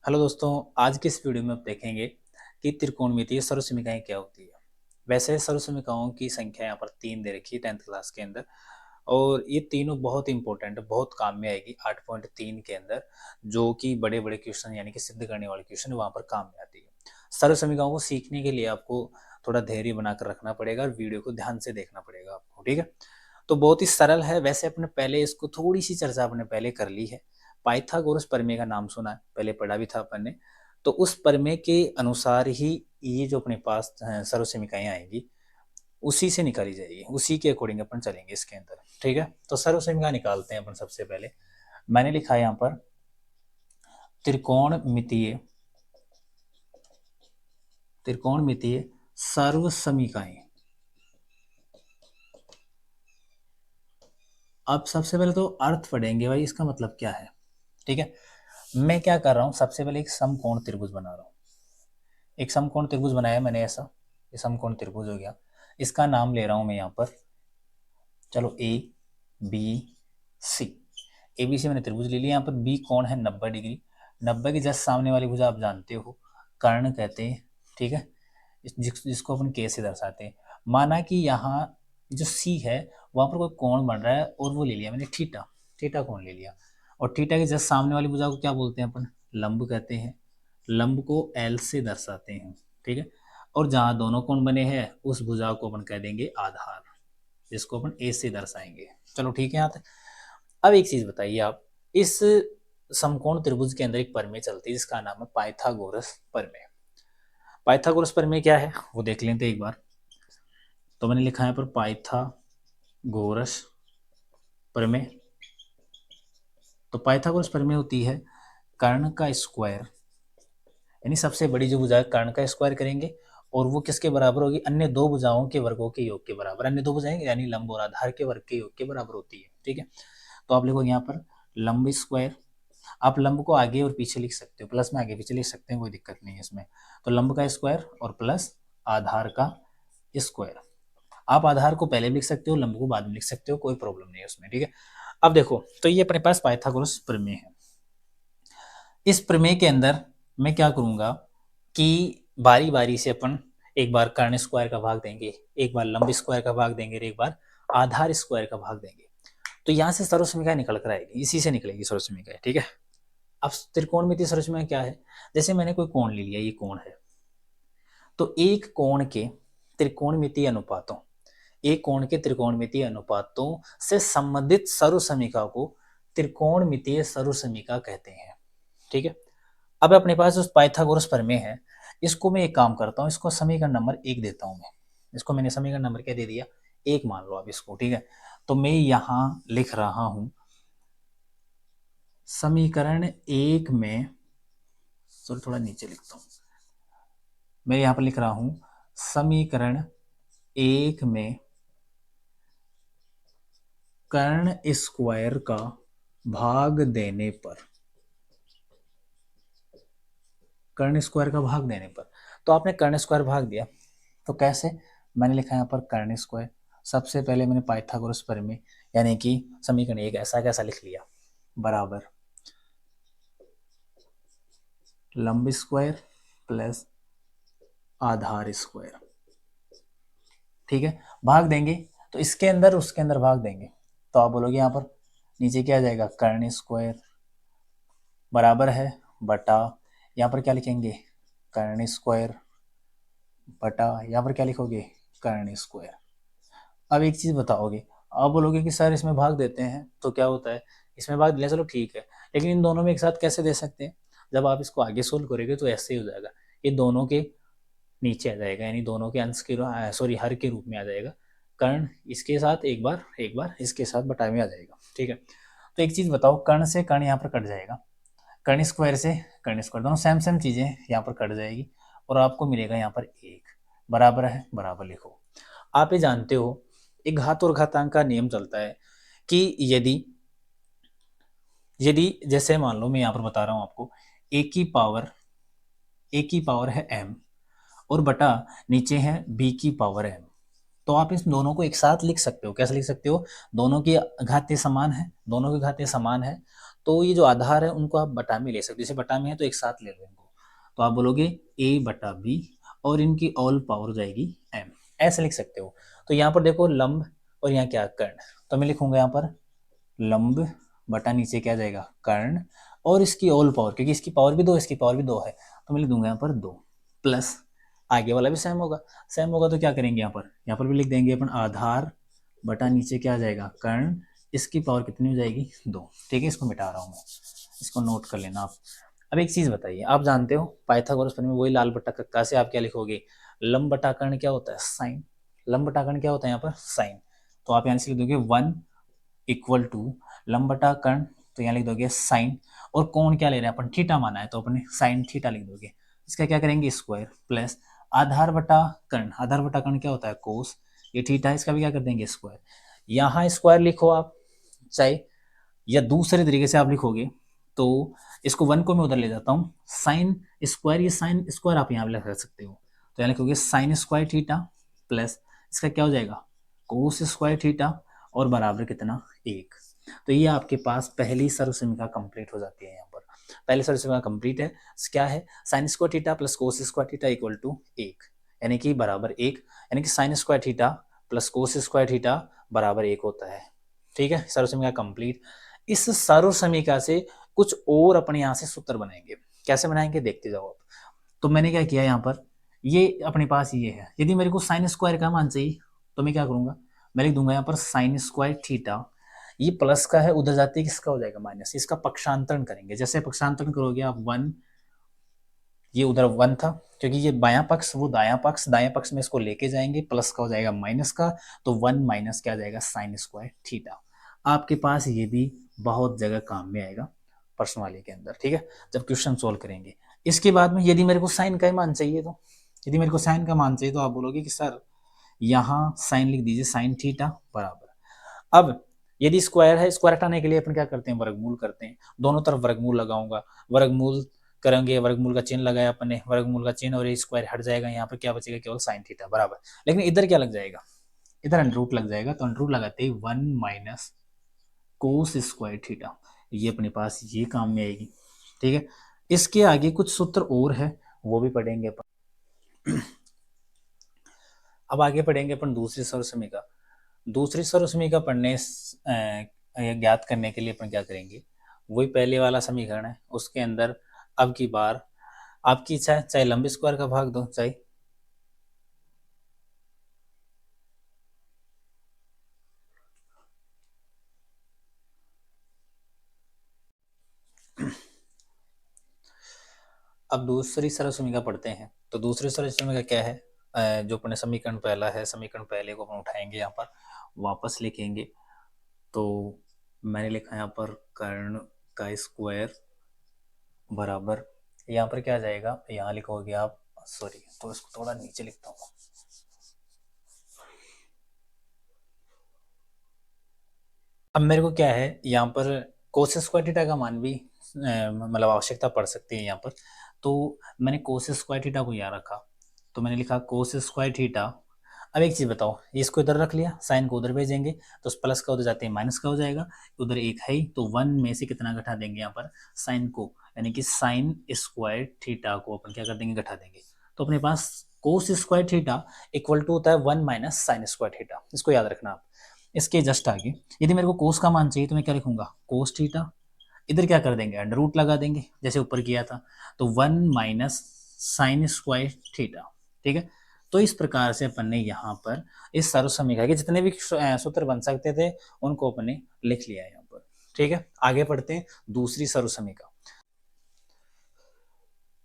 Hello दोस्तों, आज की इस वीडियो में आप देखेंगे कि त्रिकोणमितीय सर्वसमीकरण क्या होती है। वैसे सर्वसमीकरणों की संख्या यहाँ पर 3 दे रखी है 10th क्लास के अंदर, और ये तीनों बहुत इंपॉर्टेंट है, बहुत काम में आएगी 8.3 के अंदर, जो कि बड़े बड़े क्वेश्चन यानी कि सिद्ध करने वाले क्वेश्चन वहाँ पर काम में आती है। सर्वसमीकरणों को सीखने के लिए आपको थोड़ा धैर्य बनाकर रखना पड़ेगा और वीडियो को ध्यान से देखना पड़ेगा आपको, ठीक है। तो बहुत ही सरल है। वैसे अपने पहले इसको थोड़ी सी चर्चा अपने पहले कर ली है। पाइथागोरस प्रमेय का नाम सुना है, पहले पढ़ा भी था अपन ने। तो उस प्रमेय के अनुसार ही ये जो अपने पास सर्वसमीकरण आएंगी उसी से निकाली जाएगी, उसी के अकॉर्डिंग अपन चलेंगे इसके अंदर, ठीक है। तो सर्वसमीकरण निकालते हैं अपन। सबसे पहले मैंने लिखा है यहाँ पर त्रिकोणमितीय त्रिकोणमितीय सर्वसमीकरण। अब सबसे पहले तो अर्थ पढ़ेंगे भाई, इसका मतलब क्या है, ठीक है। मैं क्या कर रहा हूं, सबसे पहले एक समकोण त्रिभुज बना रहा हूं। एक समकोण त्रिभुज बनाया मैंने ऐसा, ये समकोण त्रिभुज हो गया। इसका नाम ले रहा हूं मैं यहाँ पर, चलो A B C. A B C मैंने त्रिभुज ले लिया। यहाँ पर बी कोण है 90 डिग्री। 90 के जस्ट सामने वाली भुजा आप जानते हो कर्ण कहते हैं, ठीक है। जिसको अपन के से दर्शाते हैं। माना कि यहाँ जो सी है वहां पर कोई कोण बन रहा है और वो ले लिया मैंने थीटा। थीटा कोण ले लिया, और थीटा के जस्ट सामने वाली भुजा को क्या बोलते हैं अपन, लंब कहते हैं। लंब को एल से दर्शाते हैं, ठीक है। और जहां दोनों कोण बने हैं उस भुजा को अपन कह देंगे आधार, जिसको अपन ए से दर्शाएंगे। चलो ठीक है यहाँ तक। अब एक चीज बताइए आप, इस समकोण त्रिभुज के अंदर एक प्रमेय चलती है जिसका नाम है पाइथागोरस प्रमेय। पाइथागोरस प्रमेय क्या है वो देख लेते हैं एक बार। तो मैंने लिखा है पर पाइथागोरस प्रमेय। तो पाइथागोरस प्रमेय होती है कर्ण का स्क्वायर, यानी सबसे बड़ी जो भुजा है कर्ण का स्क्वायर करेंगे और वो किसके बराबर होगी, अन्य दो भुजाओं के वर्गों के योग के बराबर। अन्य दो भुजाएं यानी लंब और आधार के वर्ग के योग के बराबर होती है, ठीक है। तो आप लिखोगे यहाँ पर लंब स्क्वायर। आप लंब को आगे और पीछे लिख सकते हो, प्लस में आगे पीछे लिख सकते हैं, कोई दिक्कत नहीं है इसमें। तो लंब का स्क्वायर और प्लस आधार का स्क्वायर। आप आधार को पहले लिख सकते हो, लंब को बाद में लिख सकते हो, कोई प्रॉब्लम नहीं है उसमें, ठीक है। अब देखो, तो ये अपने पास पाइथागोरस प्रमेय है। इस प्रमेय के अंदर मैं क्या करूंगा कि बारी बारी से अपन एक बार कर्ण स्क्वायर का भाग देंगे, एक बार लंब स्क्वायर का भाग देंगे और एक बार आधार स्क्वायर का भाग देंगे। तो यहां से सर्वसमीकरण निकल कर आएगी, इसी से निकलेगी सर्वसमीकरण, ठीक है। अब त्रिकोणमितीय संरचना क्या है, जैसे मैंने कोई कोण ले लिया, ये कोण है। तो एक कोण के त्रिकोणमितीय अनुपातों एक कोण के त्रिकोणमितीय अनुपातों से संबंधित सर्वसमीकरण को त्रिकोणमितीय सर्वसमीकरण कहते हैं, ठीक है। अब अपने पास जो पाइथागोरस प्रमेय है, इसको मैं एक काम करता हूँ, इसको समीकरण नंबर 1 देता हूँ मैं। इसको मैंने समीकरण नंबर क्या दे दिया, 1 मान लो आप इसको, ठीक है। तो मैं यहां लिख रहा हूं समीकरण 1 में, सॉरी थोड़ा नीचे लिखता हूं, मैं यहां पर लिख रहा हूं समीकरण 1 में कर्ण स्क्वायर का भाग देने पर, कर्ण स्क्वायर का भाग देने पर, तो आपने कर्ण स्क्वायर भाग दिया। तो कैसे, मैंने लिखा यहाँ पर कर्ण स्क्वायर। सबसे पहले मैंने पाइथागोरस प्रमेय यानी कि समीकरण 1 ऐसा कैसा लिख लिया, बराबर लंब स्क्वायर प्लस आधार स्क्वायर, ठीक है। भाग देंगे तो इसके अंदर उसके अंदर भाग देंगे, तो आप बोलोगे यहाँ पर नीचे क्या आ जाएगा, कर्ण स्क्वायर बराबर है बटा, यहाँ पर क्या लिखेंगे, कर्ण स्क्वायर बटा, यहाँ पर क्या लिखोगे, कर्ण स्क्वायर। अब एक चीज बताओगे, आप बोलोगे कि सर इसमें भाग देते हैं तो क्या होता है, इसमें भाग दिया चलो ठीक है, लेकिन इन दोनों में एक साथ कैसे दे सकते हैं। जब आप इसको आगे सोल्व करोगे तो ऐसे ही हो जाएगा, ये दोनों के नीचे आ जाएगा, यानी दोनों के अंश के, सॉरी हर के रूप में आ जाएगा। कर्ण इसके साथ एक बार इसके साथ बटा में आ जाएगा, ठीक है। तो एक चीज बताओ, कर्ण से कर्ण यहाँ पर कट जाएगा, कर्ण स्क्वायर से कर्ण स्क्वायर, दोनों सेम सेम चीजें यहाँ पर कट जाएगी, और आपको मिलेगा यहाँ पर 1 बराबर है, बराबर लिखो। आप ये जानते हो एक घात और घातांक का नियम चलता है कि यदि यदि जैसे मान लो मैं यहाँ पर बता रहा हूँ आपको, ए की पावर है m और बटा नीचे है b की पावर m। तो आप इस दोनों को एक साथ लिख सकते हो, कैसे लिख सकते हो, दोनों की घातें समान है, दोनों की घातें समान है, तो ये जो आधार है उनको आप बटा में ले सकते हो, जैसे बटा में है तो एक साथ ले लो इनको, तो आप बोलोगे a बटा b और इनकी ऑल पावर हो जाएगी m, ऐसे लिख सकते हो। तो यहाँ पर देखो लंब और यहाँ क्या कर्ण, तो मैं लिखूंगा यहाँ पर लंब बटा नीचे क्या जाएगा कर्ण और इसकी ऑल पावर, क्योंकि इसकी पावर भी दो इसकी पावर भी दो है, तो मैं लिख दूंगा यहाँ पर 2 प्लस आगे वाला भी सेम होगा तो क्या करेंगे यहाँ पर भी लिख देंगे अपन आधार बटा नीचे क्या आ जाएगा कर्ण, इसकी पावर कितनी हो जाएगी 2। ठीक है, इसको मिटा रहा हूँ मैं, इसको नोट कर लेना आप। अब एक चीज बताइए, आप जानते हो पाइथागोरस प्रमेय में वही लाल बटा कक्का से आप क्या लिखोगे, लंब बटा कर्ण क्या होता है साइन, लंब बटा कर्ण क्या होता है यहाँ पर साइन, तो आप यहाँ से लिख दोगे 1 इक्वल टू लंब बटा कर्ण, तो यहाँ लिख दोगे साइन, और कोण क्या ले रहे हैं अपन थीटा माना है तो अपने साइन थीटा लिख दोगे, इसका क्या करेंगे स्क्वायर प्लस आधार बटा कर्ण, आधार बटा कर्ण क्या होता है कोस, ये थीटा है इसका भी क्या कर देंगे स्क्वायर, यहाँ स्क्वायर लिखो आप चाहे, या दूसरे तरीके से आप लिखोगे तो इसको 1 को मैं उधर ले जाता हूँ साइन स्क्वायर, ये साइन स्क्वायर आप यहाँ लिख सकते हो, तो यहाँ लिखोगे साइन स्क्वायर थीटा प्लस इसका क्या हो जाएगा कोस स्क्वायर थीटा और बराबर कितना 1। तो ये आपके पास पहली सर्वसमीकरण कंप्लीट हो जाती है। यहाँ पर पहली सर्वसमीकरण कंप्लीट है, क्या है sine square theta plus cos square theta equal to 1, यानी कि बराबर 1, यानी कि sine square theta plus cos square theta बराबर 1 होता है। ठीक है, सर्वसमीकरण कंप्लीट। इस सर्वसमीकरण से कुछ और अपने यहाँ से सूत्र बनाएंगे, कैसे बनाएंगे देखते जाओ आप। तो मैंने क्या किया यहाँ पर, ये अपने पास ये है, यदि मेरे को साइन स्क्वायर का मान चाहिए तो मैं क्या करूंगा, मैं लिख दूंगा यहाँ पर साइन स्क्वायर थीटा, ये प्लस का है उधर जाते किसका हो जाएगा माइनस, इसका पक्षांतरण करेंगे, जैसे पक्षांतरण करोगे आप 1, ये उधर 1 था क्योंकि ये बायां पक्ष वो दायां पक्ष में इसको लेके जाएंगे, प्लस का हो जाएगा माइनस का, तो 1 माइनस क्या जाएगा साइन स्क्वायर थीटा। आपके पास ये भी बहुत जगह काम में आएगा प्रश्न वाले के अंदर। ठीक है, जब क्वेश्चन सोल्व करेंगे। इसके बाद में यदि मेरे को साइन का मान चाहिए, तो यदि मेरे को साइन का मान चाहिए तो आप बोलोगे कि सर यहाँ साइन लिख दीजिए साइन थीटा बराबर। अब यदि स्क्वायर है, स्क्वायर हटाने के लिए अपन क्या करते हैं वर्गमूल करते हैं, दोनों तरफ वर्गमूल लगाऊंगा, वर्गमूल करेंगे, वर्गमूल का चिन्ह लगाया अपन ने, वर्गमूल का चिन्ह और ये स्क्वायर हट जाएगा, यहाँ पर क्या बचेगा केवल साइन थीटा बराबर। लेकिन इधर क्या लग जाएगा, इधर अंडर रूट लग जाएगा, तो अंडर रूट लगाते ही 1 माइनस कोस स्क्वायर थीटा, ये अपने पास ये काम में आएगी। ठीक है, इसके आगे कुछ सूत्र और है वो भी पढ़ेंगे अपन। अब आगे पढ़ेंगे अपन दूसरी सर्वसमीकरण। दूसरी सर्वसमीकरण पढ़ने ज्ञात करने के लिए अपन क्या करेंगे, वही पहले वाला समीकरण है उसके अंदर अब की बार आपकी इच्छा है चाहे लंबे स्क्वायर का भाग दो चाहे अब दूसरी सर्वसमीकरण पढ़ते हैं। तो दूसरी सर्वसमीकरण क्या है, जो अपने समीकरण पहला है, समीकरण पहले को अपन उठाएंगे यहाँ पर वापस लिखेंगे। तो मैंने लिखा यहाँ पर कर्ण का स्क्वायर बराबर, यहाँ पर क्या जाएगा, यहाँ लिखोगे आप सॉरी, तो इसको थोड़ा नीचे लिखता हूँ। अब मेरे को क्या है यहाँ पर कोस स्क्वायर थीटा का मान भी मतलब आवश्यकता पड़ सकती है यहाँ पर, तो मैंने कोस स्क्वायर थीटा को यहाँ रखा, तो मैंने लिखा कोस स्क्वायर थीटा। अब एक चीज बताओ, इसको इधर रख लिया, साइन को उधर भेजेंगे तो उस प्लस का उधर जाते हैं माइनस का हो जाएगा, उधर एक है ही, तो 1 में से कितना घटा देंगे यहाँ पर साइन को, यानी कि साइन स्क्वायर थीटा को अपन क्या कर देंगे घटा देंगे, तो अपने पास cos square theta equal to होता है 1 माइनस साइन स्क्वायर थीटा, इसको याद रखना आप। इसके जस्ट आगे यदि मेरे को कोस का मान चाहिए तो मैं क्या लिखूंगा कोस थीटा, इधर क्या कर देंगे अंडर रूट लगा देंगे जैसे ऊपर किया था, तो 1 माइनस साइन स्क्वायर थीटा। ठीक है, तो इस प्रकार से अपन ने यहाँ पर इस सर्वसमीकरण के जितने भी सूत्र बन सकते थे उनको अपन ने लिख लिया है यहाँ पर। ठीक है, आगे पढ़ते हैं दूसरी सर्वसमीकरण।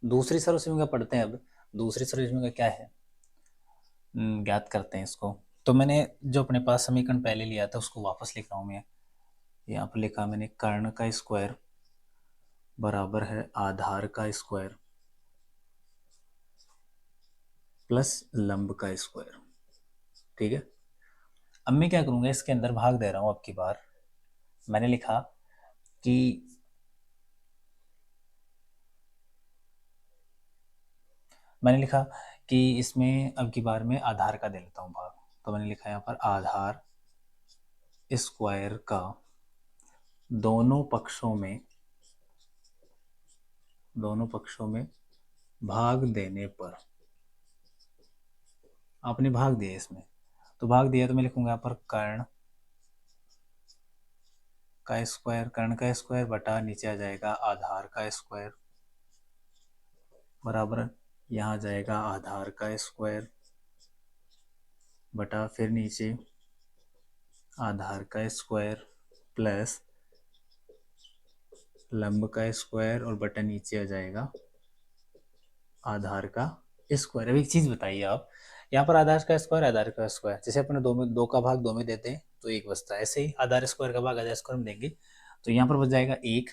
दूसरी सर्वसमीकरण पढ़ते हैं। अब दूसरी सर्वसमीकरण क्या है ज्ञात करते हैं इसको। तो मैंने जो अपने पास समीकरण पहले लिया था उसको वापस लिख रहा हूँ मैं, यहाँ पर लिखा मैंने कर्ण का स्क्वायर बराबर है आधार का स्क्वायर प्लस लंब का स्क्वायर। ठीक है, अब मैं क्या करूंगा इसके अंदर भाग दे रहा हूं। अब की बार मैंने लिखा कि इसमें अब की बार में आधार का दे लेता हूं भाग, तो मैंने लिखा यहाँ पर आधार स्क्वायर का दोनों पक्षों में भाग देने पर, आपने भाग दिया इसमें, तो भाग दिया तो मैं लिखूंगा यहाँ पर कर्ण का स्क्वायर, कर्ण का स्क्वायर बटा नीचे आ जाएगा आधार का स्क्वायर बराबर, यहाँ जाएगा आधार का स्क्वायर बटा फिर नीचे आधार का स्क्वायर प्लस लंब का स्क्वायर और बटा नीचे आ जाएगा आधार का स्क्वायर। अब एक चीज बताइए आप, यहाँ पर आधार का स्क्वायर, जैसे अपने दो का भाग दो में देते हैं तो एक बचता है, ऐसे ही आधार स्क्वायर का भाग आधार स्क्वायर में देंगे तो यहाँ पर बच जाएगा एक।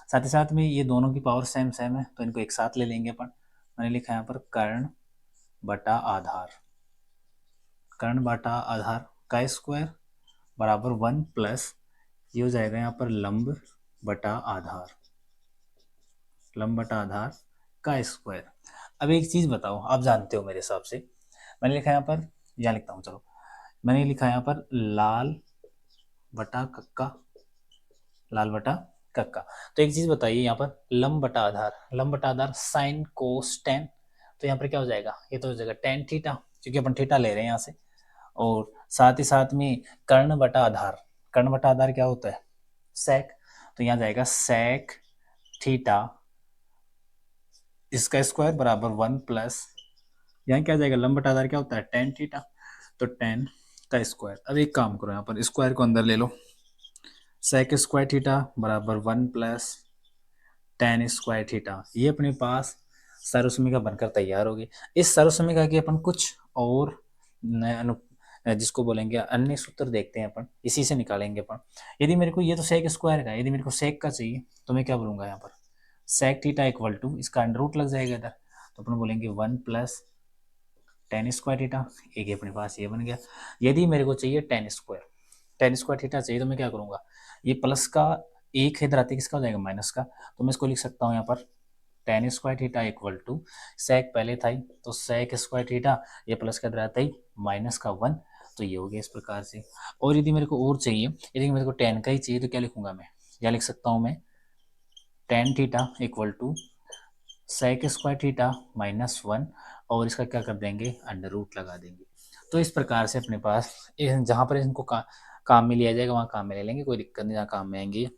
साथ ही साथ में ये दोनों की पावर सेम सेम है तो इनको एक साथ ले लेंगे अपन। मैंने लिखा यहाँ पर कर्ण बटा आधार, कर्ण बटा आधार का स्क्वायर बराबर 1 प्लस ये हो जाएगा यहाँ पर लंब बटा आधार, लंब बटा आधार का स्क्वायर। अब एक चीज बताओ, आप जानते हो मेरे हिसाब से, मैंने लिखा यहाँ पर, यहाँ लिखता हूँ चलो, मैंने लिखा यहाँ पर लाल बटा कक्का, लाल बटा कक्का। तो एक चीज बताइए यहाँ पर लंब बटा आधार, लंब बटा आधार साइन कोस टेन, तो यहाँ पर क्या हो जाएगा, ये तो हो जाएगा टेन थीटा क्योंकि अपन थीटा ले रहे हैं यहाँ से। और साथ ही साथ में कर्ण बटा आधार, कर्ण बटा आधार क्या होता है सेक, तो यहाँ जाएगा सेक थीटा इसका स्क्वायर बराबर 1 प्लस यहाँ क्या जाएगा लंब बटा आधार क्या होता है टेन थीटा, तो टेन का स्क्वायर। अब एक काम करो यहाँ पर स्क्वायर को अंदर ले लो, सेक स्क्वायर थीटा बराबर 1 प्लस टेन स्क्वायर थीटा, ये अपने पास सर्वसमीका बनकर तैयार होगी। इस सर्वसमीका की अपन कुछ और जिसको बोलेंगे अन्य सूत्र देखते हैं अपन, इसी से निकालेंगे अपन। यदि मेरे को ये तो सेक स्क्वायर का, यदि मेरे को सेक का चाहिए तो मैं क्या बोलूंगा यहाँ पर सेक थीटा इक्वल टू, इसका अंडर रूट लग जाएगा इधर, तो अपन बोलेंगे 1 प्लस टेन स्क्वायर थीटा, एक अपने पास ये बन गया। यदि मेरे को चाहिए टेन स्क्वायर थीटा चाहिए तो मैं क्या करूंगा, ये प्लस का एक इधर आते किसका हो जाएगा माइनस का, तो मैं इसको लिख सकता हूँ यहाँ पर tan square theta equal to sec पहले था ही तो सेक स्क्वायर थीटा, ये प्लस का इधर आता ही माइनस का 1, तो ये हो गया इस प्रकार से। और यदि मेरे को और चाहिए, यदि मेरे को टेन का ही चाहिए तो क्या लिखूंगा मैं, या लिख सकता हूँ मैं tan theta equal to sec square theta minus 1 और इसका क्या कर देंगे अंडर रूट लगा देंगे। तो इस प्रकार से अपने पास जहाँ पर इनको काम में लिया जाएगा वहाँ काम में ले लेंगे, कोई दिक्कत नहीं, जहाँ काम में आएंगे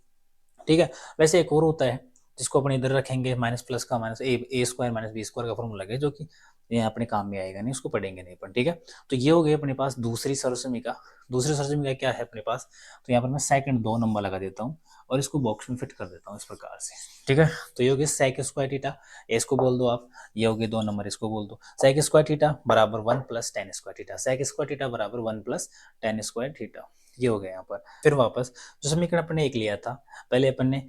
ठीक है। वैसे एक और होता है जिसको अपन इधर रखेंगे माइनस प्लस का माइनस ए स्क्वायर माइनस बी स्क्वायर का फॉर्मूला है जो कि ये अपने काम में आएगा नहीं, उसको पढ़ेंगे नहीं अपन ठीक है। तो ये हो गई अपने पास दूसरी सर्वसमीका। दूसरी सर्वसमीका क्या है अपने पास, तो यहाँ पर मैं सेकंड 2 नंबर लगा देता हूँ और इसको बॉक्स में फिट कर देता हूँ इस प्रकार से ठीक है। तो ये हो गया सेक स्क्वायर थीटा, इसको बोल दो आप, ये हो गए 2 नंबर, इसको बोल दो सेक स्क्वायर थीटा बराबर 1 plus tan square theta, sec square theta बराबर 1 प्लस टेन स्क्वायर थीटा, ये हो गया यहाँ पर। फिर वापस जो समीकरण अपन ने एक लिया था, पहले अपन ने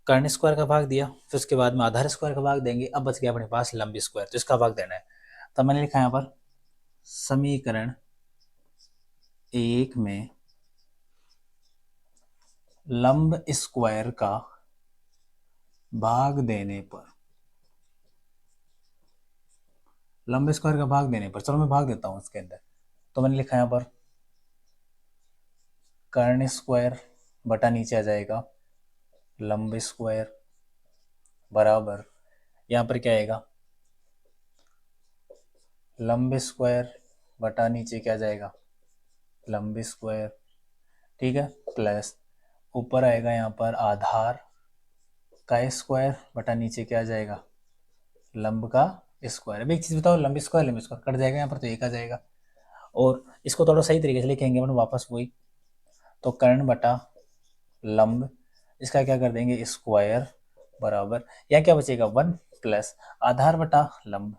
कर्ण स्क्वायर का भाग दिया, फिर उसके बाद में आधार स्क्वायर का भाग देंगे, अब बच गया अपने पास लंब स्क्वायर, तो इसका भाग देना है। तो मैंने लिखा यहाँ पर समीकरण एक में लंब स्क्वायर का भाग देने पर, लंब स्क्वायर का भाग देने पर, चलो मैं भाग देता हूं इसके अंदर। तो मैंने लिखा यहाँ पर कर्ण स्क्वायर बटा नीचे आ जाएगा लंब स्क्वायर बराबर, यहाँ पर क्या आएगा लंब स्क्वायर बटा नीचे क्या जाएगा लंब स्क्वायर ठीक है, प्लस ऊपर आएगा यहाँ पर आधार का स्क्वायर बटा नीचे क्या आ जाएगा लंब का स्क्वायर। अब एक चीज बताओ लंब स्क्वायर कट जाएगा यहाँ पर तो एक आ जाएगा, और इसको थोड़ा सही तरीके से लिखेंगे अपन वापस वही, तो कर्ण बटा लंब इसका क्या कर देंगे स्क्वायर बराबर, यहाँ क्या बचेगा 1 प्लस आधार बटा लंब,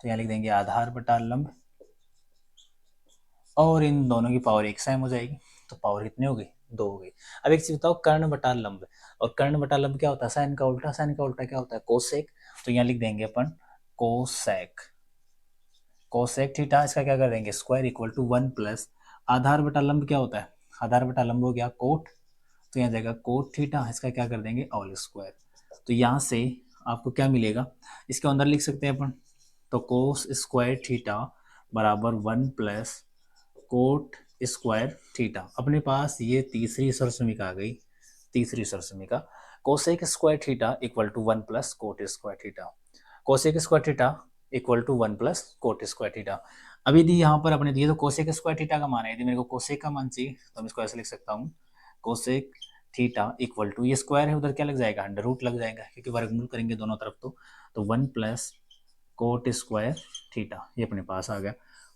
तो यहाँ लिख देंगे आधार बटा लंब और इन दोनों की पावर एक सेम हो जाएगी, तो पावर कितनी हो गई 2 हो गई। अब एक चीज बताओ कर्ण बटा लंब, और कर्ण बटा लंब क्या होता है साइन का उल्टा, साइन का उल्टा क्या होता है कोसेक, तो यहाँ लिख देंगे अपन कोसेक, कोसेक थीटा इसका क्या कर देंगे स्क्वायर इक्वल टू 1 प्लस आधार बटा लंब क्या होता है, आधार बटा लंब हो गया कोट, तो यहाँ जाएगा कोट थीटा इसका क्या कर देंगे ऑल स्क्वायर। तो यहाँ से आपको क्या मिलेगा, इसके अंदर लिख सकते हैं अपन, तो कोस स्क्वायर थीटा बराबर 1 प्लस कोट स्क्वायर थीटा। अपने पास ये तीसरी सरसमिका आ गई, तीसरी सरसमिका cosec square theta equal to 1 plus cot square theta. Cosec square theta equal to 1 plus cot square theta. अब यदि यहाँ पर अपने दिए तो कोसेक स्क्वायर थीटा का मान है, यदि मेरे को कोसेक का मान चाहिए तो मैं इसको ऐसे लिख सकता हूँ, कोसेक थीटा इक्वल टू, ये स्क्वायर है उधर क्या लग जाएगा, अंडर रूट लग जाएगा क्योंकि वर्गमूल करेंगे दोनों तरफ तो 1 प्लस कोट स्क्वायर थीटा ये अपने पास आ गया।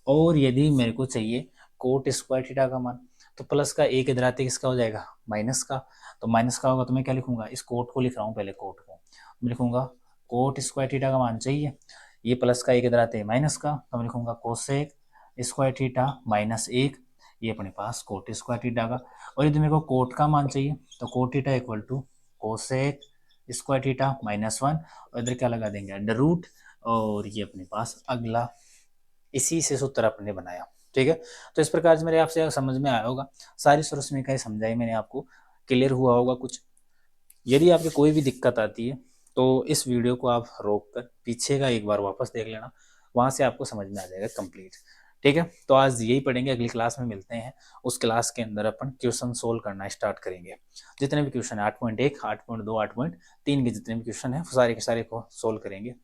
और यदि मेरे को चाहिए कोट स्क्वायर थीटा का मान, तो प्लस का एक इधर आते किसका हो जाएगा, माइनस का। तो माइनस का होगा तो मैं क्या लिखूंगा, इस कोट को लिख रहा हूँ पहले, कोट को मैं लिखूंगा कोट स्क्वायर थीटा का मान चाहिए, ये प्लस का एक इधर आते हैं माइनस का, तो मैं लिखूंगा कोसेक स्क्वायर थीटा माइनस एक, ये अपने पास कोट स्क्वायर थीटा का। और यदि मेरे को कोट का मान चाहिए तो cot theta equal to cosec square theta minus one, और इधर क्या लगा देंगे, अंडर रूट, और ये अपने पास अगला, इसी से सूत्र अपने बनाया। ठीक है, तो इस प्रकार से मेरे आपसे समझ में आया होगा, सारी सरसमिकाएं समझाई मैंने आपको, क्लियर हुआ होगा कुछ। यदि आपको कोई भी दिक्कत आती है तो इस वीडियो को आप रोक कर पीछे का एक बार वापस देख लेना, वहां से आपको समझ में आ जाएगा कंप्लीट। ठीक है, तो आज यही पढ़ेंगे, अगली क्लास में मिलते हैं। उस क्लास के अंदर अपन क्वेश्चन सोल्व करना स्टार्ट करेंगे, जितने भी क्वेश्चन है 8.1, 8.2, 8.3 के जितने भी क्वेश्चन है सारे के सारे को सोल्व करेंगे।